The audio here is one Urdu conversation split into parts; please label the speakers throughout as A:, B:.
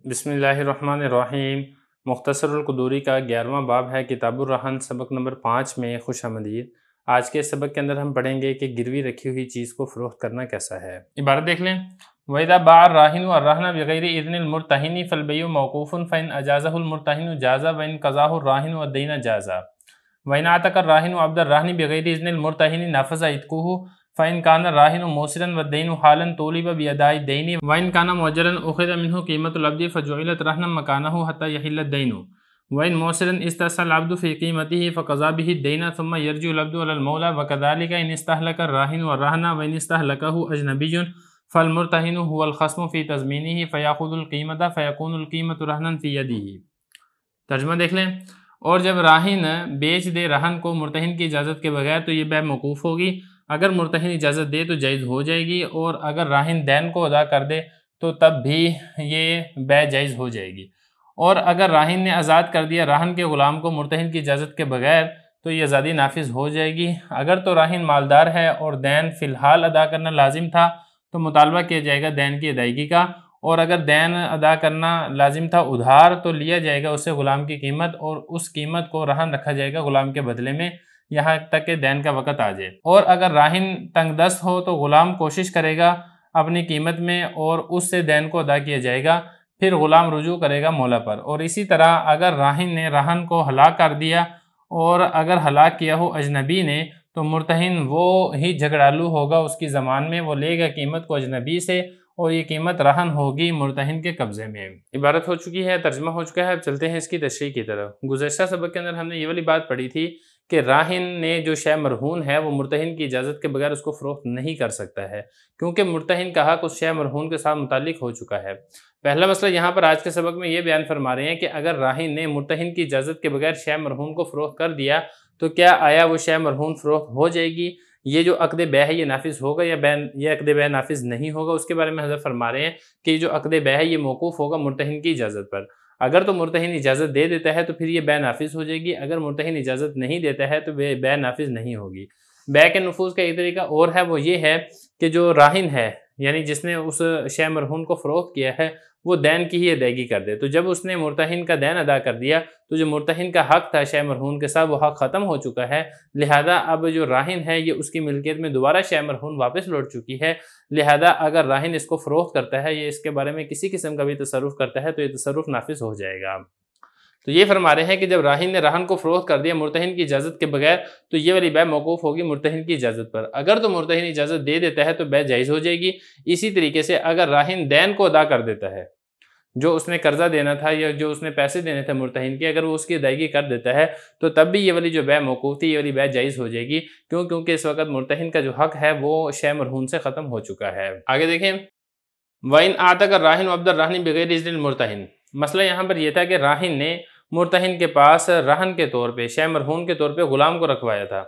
A: بسم اللہ الرحمن الرحیم۔ مختصر القدوری کا 11واں باب ہے کتاب الرہن، سبق نمبر 5 میں خوش آمدید۔ آج کے سبق کے اندر ہم پڑھیں گے کہ گروی رکھی ہوئی چیز کو فروخت کرنا کیسا ہے۔ عبارت دیکھ لیں، وَإِذَا بَاعَ الرَّاهِنُ الرَّهْنَ بِغَيْرِ إِذْنِ الْمُرْتَهِنِ فَالْبَيْعُ مَوْقُوفٌ فَإِنْ أَجَازَهُ الْمُرْتَهِنُ جَازَ وَإِنْ قَضَاهُ الرَّاهِنُ الدَّيْنَ جَازَ وَإِنْ أَعْتَقَ الرَّاهِنُ عَبْدَ الرَّهْنِ بِغَيْرِ إِذْنِ الْمُرْتَهِنِ نَفَذَ عِتْقُهُ فَإِنْ كَانَ الرَّاهِنُ مُوسِرًا وَالدَّيْنُ حَالًا طُولِبَ بِأَدَاءِ الدَّيْنِ وَإِنْ كَانَ مُؤَجَّلًا أُخِذَ مِنْهُ قِيمَةُ الْعَبْدِ فَجُعِلَتْ رَهْنًا مَكَانَهُ حَتَّى يَحِلَّ الدَّيْنُ وَإِنْ مُوسِرًا اسْتَحْسَنَ الْعَبْدُ فِي قِيمَتِهِ فَقَضَى بِهِ الدَّيْنَ ثُمَّ يَرْجِعُ الْعَبْدُ عَلَى الْمَوْلَى وَكَذَلِكَ إِنِ اسْتَهْلَكَ الرَّاهِنُ الرَّهْنَ وَإِنِ اسْتَهْلَكَهُ أَجْنَبِيٌّ فالمرتهن هو الخصم في تضمینه فيأخذ القيمة فيكون القيمة رهنا في يده۔ ترجمہ دیکھ لیں، اور جب راہن بیچ دے رہن کو مرتہن کی اجازت کے بغیر تو یہ بیع موقوف ہوگی، اگر مرتہن اجازت دے تو جائز ہو جائے گی، اور اگر راہن دین کو ادا کر دے تو تب بھی یہ بیع جائز ہو جائے گی۔ اور اگر راہن نے آزاد کر دیا راہن کے غلام کو مرتہن کی اجازت کے بغیر تو یہ آزادی نافذ ہو جائے گی۔ اگر تو راہن مالدار ہے اور دین فی الحال ادا کرنا لازم تھا تو مطالبہ کیا جائے گا دین کی ادائیگی کا، اور اگر دین ادا کرنا لازم تھا ادھار تو لیا جائے گا اسے غلام کی قیمت، اور اس قیمت کو رہن رکھا جائے گا غلام کے بدلے میں یہاں تک کہ دین کا وقت آ جائے۔ اور اگر راہن تنگ دست ہو تو غلام کوشش کرے گا اپنی قیمت میں اور اس سے دین کو ادا کیا جائے گا، پھر غلام رجوع کرے گا مولا پر۔ اور اسی طرح اگر راہن نے رہن کو ہلاک کر دیا اور اگر ہلاک کیا ہو اجنبی نے تو مرتہن وہ ہی جھگڑالو ہوگا اس کی زمان میں، وہ لے گا قیمت کو اجنبی سے اور یہ قیمت رہن ہوگی مرتہن کے قبضے میں۔ عبارت ہو چکی ہے، ترجمہ ہو چکا ہے، اب چلتے ہیں اس کی تشریح کی طرف۔ گزشتہ سبق کے اندر ہم نے یہ والی بات پڑھی تھی کہ راہن نے جو شے مرہون ہے وہ مرتہن کی اجازت کے بغیر اس کو فروخت نہیں کر سکتا ہے، کیونکہ مرتہن کا حق اس شے مرہون کے ساتھ متعلق ہو چکا ہے۔ پہلا مسئلہ یہاں پر آج کے سبق میں یہ بیان فرما رہے ہیں کہ اگر راہن نے مرتہن کی اجازت کے بغیر شے مرہون کو فروخت کر دیا تو کیا آیا وہ شے مرہون فروخت ہو جائے گی؟ یہ جو عقد بیع ہے یہ نافذ ہوگا یا یہ عقد بیع نافذ نہیں ہوگا؟ اس کے بارے میں حضرت فرما رہے ہیں کہ یہ جو عقد بیع ہے یہ موقوف ہوگا مرتہن کی اجازت پر۔ اگر تو مرتہن اجازت دے دیتا ہے تو پھر یہ بیع نافذ ہو جائے گی، اگر مرتہن اجازت نہیں دیتا ہے تو بیع نافذ نہیں ہوگی۔ بیع کے نفوذ کا ایک طریقہ اور ہے، وہ یہ ہے کہ جو راہن ہے یعنی جس نے اس شے مرہون کو فروخت کیا ہے وہ دین کی ہی ادائیگی کر دے۔ تو جب اس نے مرتہن کا دین ادا کر دیا تو جو مرتہن کا حق تھا شے مرہون کے ساتھ وہ حق ختم ہو چکا ہے، لہذا اب جو راہن ہے یہ اس کی ملکیت میں دوبارہ شے مرہون واپس لوٹ چکی ہے، لہذا اگر راہن اس کو فروخت کرتا ہے یا اس کے بارے میں کسی قسم کا بھی تصرف کرتا ہے تو یہ تصرف نافذ ہو جائے گا۔ تو یہ فرما رہے ہیں کہ جب راہن نے رہن کو فروخت کر دیا مرتہن کی اجازت کے بغیر تو یہ والی بیع موقوف ہوگی مرتہن کی اجازت پر۔ اگر تو مرتہن اجازت دے دیتا ہے تو بیع جائز ہو جائے گی۔ اسی طریقے سے اگر راہن دین کو ادا کر دیتا ہے، جو اس نے قرضہ دینا تھا یا جو اس نے پیسے دینے تھے مرتہن کے، اگر وہ اس کی ادائیگی کر دیتا ہے تو تب بھی یہ والی جو بیع موقوف تھی یہ والی بیع جائز ہو جائے گی، کیونکہ اس وقت مرتہن کا جو حق ہے وہ شے مرہون سے ختم ہو چکا ہے۔ آگے دیکھیں، وَإِنْ أَعْتَقَ الرَّاهِنُ عَبْدَ الرَّهْنِ بِغَيْرِ إِذْنِ الْمُرْتَهِنِ۔ مسئلہ یہاں پر یہ تھا کہ راہن نے مرتہن کے پاس رہن کے طور پہ شے مرہون کے طور پہ غلام کو رکھوایا تھا۔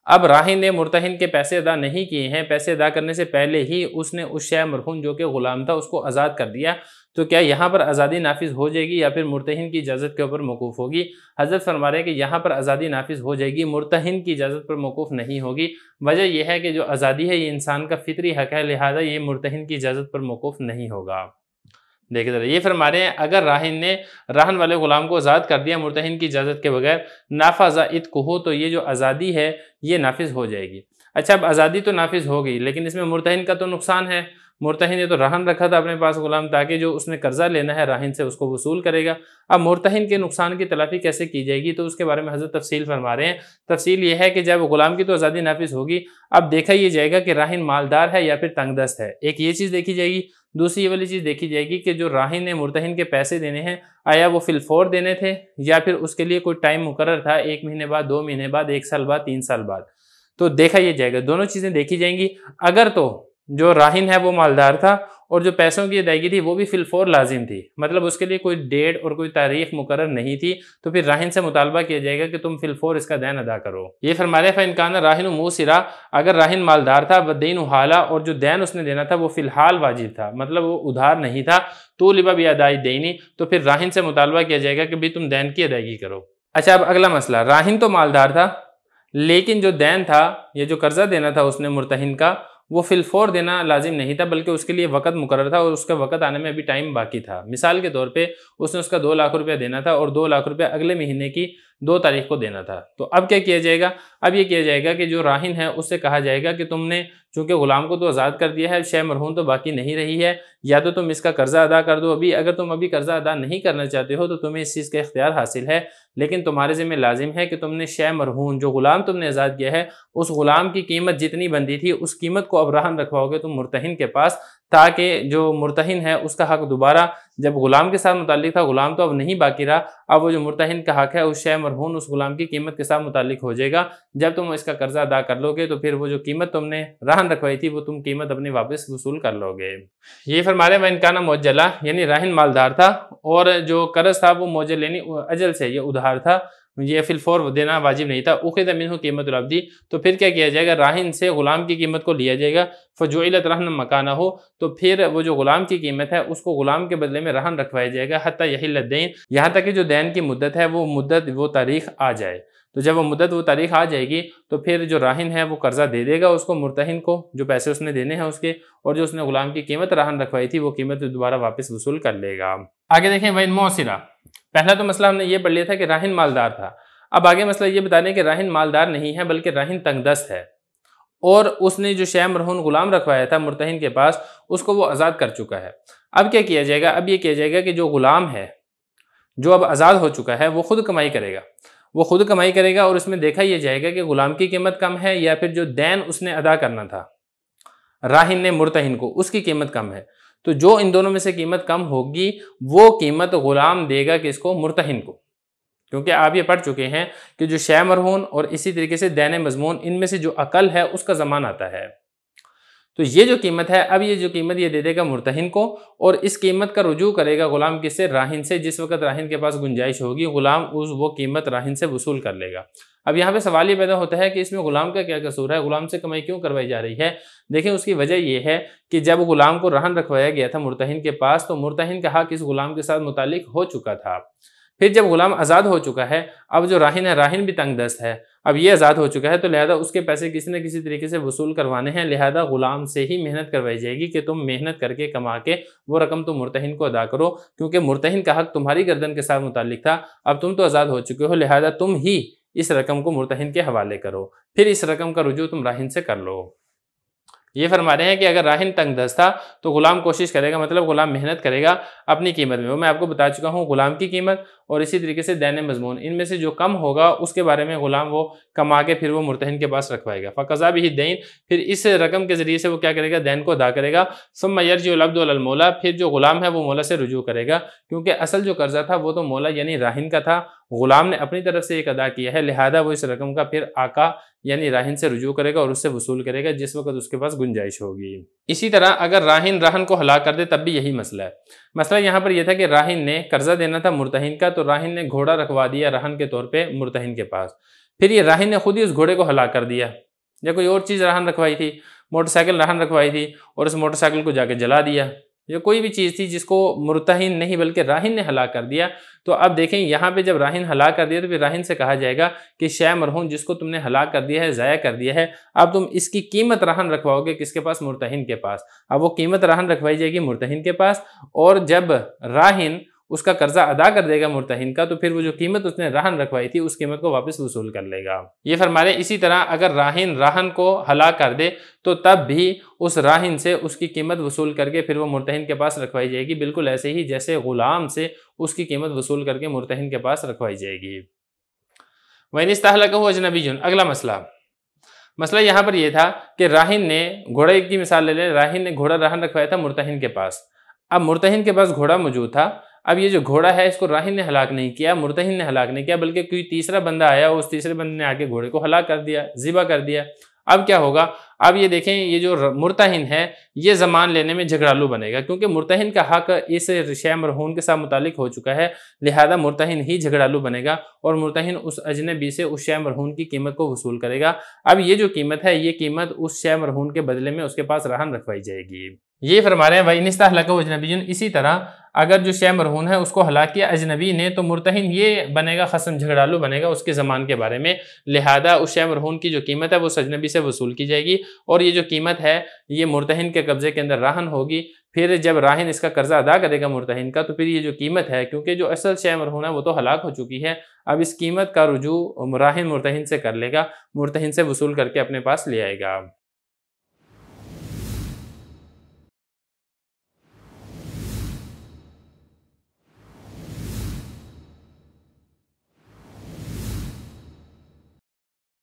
A: اب راہن نے مرتہن کے پیسے ادا نہیں کیے ہیں، پیسے ادا کرنے سے پہلے ہی اس نے اس شے مرہون جو کہ غلام تھا اس کو آزاد کر دیا، تو کیا یہاں پر آزادی نافذ ہو جائے گی یا پھر مرتہن کی اجازت کے اوپر موقوف ہوگی؟ حضرت فرما رہے ہیں کہ یہاں پر آزادی نافذ ہو جائے گی، مرتہن کی اجازت پر موقوف نہیں ہوگی۔ وجہ یہ ہے کہ جو آزادی ہے یہ انسان کا فطری حق ہے، لہذا یہ مرتہن کی اجازت پر موقوف نہیں ہوگا۔ دیکھیں ذرا، یہ فرما رہے ہیں اگر راہن نے رہن والے غلام کو آزاد کر دیا مرتہن کی اجازت کے بغیر، نافذ عتقہ، تو یہ جو آزادی ہے یہ نافذ ہو جائے گی۔ اچھا، اب آزادی تو نافذ ہو گئی لیکن اس میں مرتہن کا تو نقصان ہے۔ مرتہن نے تو رہن رکھا تھا اپنے پاس غلام تاکہ جو اس نے قرضہ لینا ہے راہن سے اس کو وصول کرے گا۔ اب مرتہن کے نقصان کی تلافی کیسے کی جائے گی؟ تو اس کے بارے میں حضرت تفصیل فرما رہے ہیں۔ تفصیل یہ ہے کہ جب غلام کی تو آزادی نافذ ہوگی، اب دیکھا یہ جائے گا کہ راہن مالدار ہے یا پھر تنگ دست ہے، ایک یہ چیز دیکھی جائے گی۔ دوسری یہ والی چیز دیکھی جائے گی کہ جو راہن نے مرتہن کے پیسے دینے ہیں آیا وہ فی الفور دینے تھے یا پھر اس کے لیے کوئی ٹائم مقرر تھا، 1 مہینے بعد، 2 مہینے بعد، 1 سال بعد، 3 سال بعد، تو دیکھا یہ جائے گا۔ دونوں چیزیں دیکھی جائیں گی۔ اگر تو جو راہن ہے وہ مالدار تھا اور جو پیسوں کی ادائیگی تھی وہ بھی فی الفور لازم تھی، مطلب اس کے لیے کوئی ڈیٹ اور کوئی تاریخ مقرر نہیں تھی، تو پھر راہن سے مطالبہ کیا جائے گا کہ تم فی الفور اس کا دین ادا کرو۔ یہ فرما رہے فَإِنْ كَانَ الرَّاهِنُ مُوسِرًا، اگر راہن مالدار تھا، وَالدَّيْنُ حَالًا، اور جو دین اس نے دینا تھا وہ فی الحال واجب تھا، مطلب وہ ادھار نہیں تھا، طُولِبَ بِأَدَاءِ الدَّيْنِ، تو پھر راہن سے مطالبہ کیا جائے گا کہ بھی تم دین کی ادائیگی کرو۔ اچھا، اب اگلا مسئلہ، راہن تو مالدار تھا لیکن جو دین تھا یا جو قرضہ دینا تھا اس نے مرتہن کا وہ فی الفور دینا لازم نہیں تھا، بلکہ اس کے لیے وقت مقرر تھا اور اس کا وقت آنے میں ابھی ٹائم باقی تھا۔ مثال کے طور پہ اس نے اس کا 2 لاکھ روپیہ دینا تھا اور 2 لاکھ روپیہ اگلے مہینے کی 2 تاریخ کو دینا تھا۔ تو اب کیا کیا جائے گا؟ اب یہ کیا جائے گا کہ جو راہن ہے اس سے کہا جائے گا کہ تم نے چونکہ غلام کو تو آزاد کر دیا ہے، شے مرہون تو باقی نہیں رہی ہے، یا تو تم اس کا قرضہ ادا کر دو ابھی، اگر تم ابھی قرضہ ادا نہیں کرنا چاہتے ہو تو تمہیں اس چیز کا اختیار حاصل ہے، لیکن تمہارے ذمہ لازم ہے کہ تم نے شے مرہون جو غلام تم نے آزاد کیا ہے اس غلام کی قیمت جتنی بندی تھی اس قیمت کو اب رہن رکھواؤ گے تم مرتہن کے پاس، تاکہ جو مرتہن ہے اس کا حق دوبارہ جب غلام کے ساتھ متعلق تھا، غلام تو اب نہیں باقی رہا، اب وہ جو مرتہن کا حق ہے اس شے مرہون اس غلام کی قیمت کے ساتھ متعلق ہو جائے گا۔ جب تم اس کا قرضہ ادا کر لو گے تو پھر وہ جو قیمت تم نے رہن رکھوائی تھی وہ تم قیمت اپنی واپس وصول کر لو گے۔ یہ فرما رہے وَإِنْ كَانَ مُؤَجَّلًا، یعنی راہن مالدار تھا اور جو قرض تھا وہ موجل یعنی اجل سے، یہ ادھار تھا، یہ فی الفور دینا واجب نہیں تھا۔ اُخِذَ مِنْهُ قیمت العبد، تو پھر کیا کیا جائے گا؟ راہن سے غلام کی قیمت کو لیا جائے گا، فَجُعِلَتْ رَهْنًا مَكَانَهُ، تو پھر وہ جو غلام کی قیمت ہے اس کو غلام کے بدلے میں رہن رکھوایا جائے گا، حتی یحل الدین، یہاں تک کہ جو دین کی مدت ہے وہ تاریخ آ جائے۔ تو جب وہ تاریخ آ جائے گی تو پھر جو راہن ہے وہ قرضہ دے دے گا اس کو، مرتہن کو، جو پیسے اس نے دینے ہیں اس کے، اور جو اس نے غلام کی قیمت رہن رکھوائی تھی وہ قیمت دوبارہ واپس وصول کر لے گا۔ آگے دیکھیں وَإِنْ مُعْسِرًا، پہلا تو مسئلہ ہم نے یہ پڑھ لیا تھا کہ راہن مالدار تھا، اب آگے مسئلہ یہ بتا دیں کہ راہن مالدار نہیں ہے بلکہ راہن تنگ دست ہے، اور اس نے جو شے مرہون غلام رکھوایا تھا مرتہن کے پاس اس کو وہ آزاد کر چکا ہے۔ اب کیا کیا جائے گا؟ اب یہ کیا جائے گا کہ جو غلام ہے جو اب آزاد ہو چکا ہے وہ خود کمائی کرے گا، اور اس میں دیکھا یہ جائے گا کہ غلام کی قیمت کم ہے یا پھر جو دین اس نے ادا کرنا تھا راہن نے مرتہن کو اس کی قیمت کم ہے، تو جو ان دونوں میں سے قیمت کم ہوگی وہ قیمت غلام دے گا کس کو؟ مرتہن کو، کیونکہ آپ یہ پڑھ چکے ہیں کہ جو شے مرہون اور اسی طریقے سے دین مضمون ان میں سے جو اقل ہے اس کا ضمان آتا ہے، تو یہ جو قیمت ہے اب یہ جو قیمت یہ دے دے گا مرتہن کو، اور اس قیمت کا رجوع کرے گا غلام کس سے؟ راہن سے، جس وقت راہن کے پاس گنجائش ہوگی غلام وہ قیمت راہن سے وصول کر لے گا۔ اب یہاں پہ سوال یہ پیدا ہوتا ہے کہ اس میں غلام کا کیا قصور ہے؟ غلام سے کمائی کیوں کروائی جا رہی ہے؟ دیکھیں اس کی وجہ یہ ہے کہ جب غلام کو رہن رکھوایا گیا تھا مرتہن کے پاس تو مرتہن کا حق اس غلام کے ساتھ متعلق ہو چکا تھا، پھر جب غلام آزاد ہو چکا ہے اب جو راہن ہے راہن بھی تنگ دست ہے، اب یہ آزاد ہو چکا ہے تو لہذا اس کے پیسے کسی نہ کسی طریقے سے وصول کروانے ہیں، لہذا غلام سے ہی محنت کروائی جائے گی کہ تم محنت کر کے کما کے وہ رقم تم مرتہن کو ادا کرو، کیونکہ مرتہن کا حق تمہاری گردن کے ساتھ متعلق تھا، اب تم تو آزاد ہو چکے ہو لہذا تم ہی اس رقم کو مرتہن کے حوالے کرو، پھر اس رقم کا رجوع تم راہن سے کر لو۔ یہ فرما رہے ہیں کہ اگر راہن تنگ دست تھا تو غلام کوشش کرے گا، مطلب غلام محنت کرے گا اپنی قیمت میں، وہ میں آپ کو بتا چکا ہوں غلام کی قیمت اور اسی طریقے سے دین مضمون ان میں سے جو کم ہوگا اس کے بارے میں غلام وہ کما کے پھر وہ مرتہن کے پاس رکھوائے گا، فقضا بہ الدین، پھر اس رقم کے ذریعے سے وہ کیا کرے گا؟ دین کو ادا کرے گا، ثم یرجع العبد الی المولا، پھر جو غلام ہے وہ مولا سے رجوع کرے گا، کیونکہ اصل جو قرضہ تھا وہ تو مولا یعنی راہن کا تھا، غلام نے اپنی طرف سے ایک ادا کیا ہے، لہذا وہ اس رقم کا پھر آقا یعنی راہن سے رجوع کرے گا اور اس سے وصول کرے گا جس وقت اس کے پاس گنجائش ہوگی۔ اسی طرح اگر راہن کو ہلاک کر دے تب بھی یہی مسئلہ ہے۔ مسئلہ یہاں پر یہ تھا کہ راہن نے قرضہ دینا تھا مرتہن کا، تو راہن نے گھوڑا رکھوا دیا رہن کے طور پہ مرتہن کے پاس، پھر یہ راہن نے خود ہی اس گھوڑے کو ہلاک کر دیا، یا کوئی اور چیز رہن رکھوائی تھی، موٹر سائیکل رہن رکھوائی تھی اور اس موٹر سائیکل کو جا کے جلا دیا، یا کوئی بھی چیز تھی جس کو مرتہن نہیں بلکہ راہن نے ہلاک کر دیا، تو اب دیکھیں یہاں پہ جب راہن ہلاک کر دیا تو پھر راہن سے کہا جائے گا کہ شے مرہون جس کو تم نے ہلاک کر دیا ہے، ضائع کر دیا ہے، اب تم اس کی قیمت رہن رکھواؤ گے کس کے پاس؟ مرتہن کے پاس، اب وہ قیمت رہن رکھوائی جائے گی مرتہن کے پاس، اور جب راہن اس کا قرضہ ادا کر دے گا مرتہن کا تو پھر وہ جو قیمت اس نے رہن رکھوائی تھی اس قیمت کو واپس وصول کر لے گا۔ یہ فرما رہے اسی طرح اگر راہن کو ہلاک کر دے تو تب بھی اس راہن سے اس کی قیمت وصول کر کے پھر وہ مرتہن کے پاس رکھوائی جائے گی، بالکل ایسے ہی جیسے غلام سے اس کی قیمت وصول کر کے مرتہن کے پاس رکھوائی جائے گی۔ وَإِنِ اسْتَهْلَكَهُ أَجْنَبِيٌّ، اگلا مسئلہ یہاں پر یہ تھا کہ راہن نے گھوڑے کی مثال لے لیں، راہن نے گھوڑا رہن رکھوایا تھا مرتہن کے پاس، اب مرتہن کے پاس گھوڑا موجود تھا، اب یہ جو گھوڑا ہے اس کو راہن نے ہلاک نہیں کیا، مرتہن نے ہلاک نہیں کیا، بلکہ کوئی تیسرا بندہ آیا، اس تیسرے بندے نے آگے گھوڑے کو ہلاک کر دیا، ذبح کر دیا، اب کیا ہوگا؟ اب یہ دیکھیں یہ جو مرتہن ہے یہ ضمان لینے میں جھگڑالو بنے گا، کیونکہ مرتہن کا حق اس شے مرہون کے ساتھ متعلق ہو چکا ہے، لہذا مرتہن ہی جھگڑالو بنے گا اور مرتہن اس اجنبی سے اس شے مرہون کی قیمت کو وصول کرے گا۔ اب یہ جو قیمت ہے یہ قیمت اس شے مرہون کے بدلے میں اس کے پاس رہن رکھوائی جائے گی۔ یہ فرما رہے ہیں وَإِنِ اسْتَهْلَكَهُ أَجْنَبِيٌّ، اسی طرح اگر جو شے مرہون ہے اس کو ہلاک کیا اجنبی نے تو مرتہن یہ بنے گا، خصم جھگڑالو بنے گا اس کے زمان کے بارے میں، لہذا اس شے مرہون کی جو قیمت ہے وہ اس اجنبی سے وصول کی جائے گی، اور یہ جو قیمت ہے یہ مرتہن کے قبضے کے اندر راہن ہوگی۔ پھر جب راہن اس کا قرضہ ادا کرے گا مرتہن کا، تو پھر یہ جو قیمت ہے، کیونکہ جو اصل شے مرہون ہے وہ تو ہلاک ہو چکی ہے، اب اس قیمت کا رجوع راہن مرتہن سے کر لے گا، مرتہن سے وصول کر کے اپنے پاس لے آئے گا۔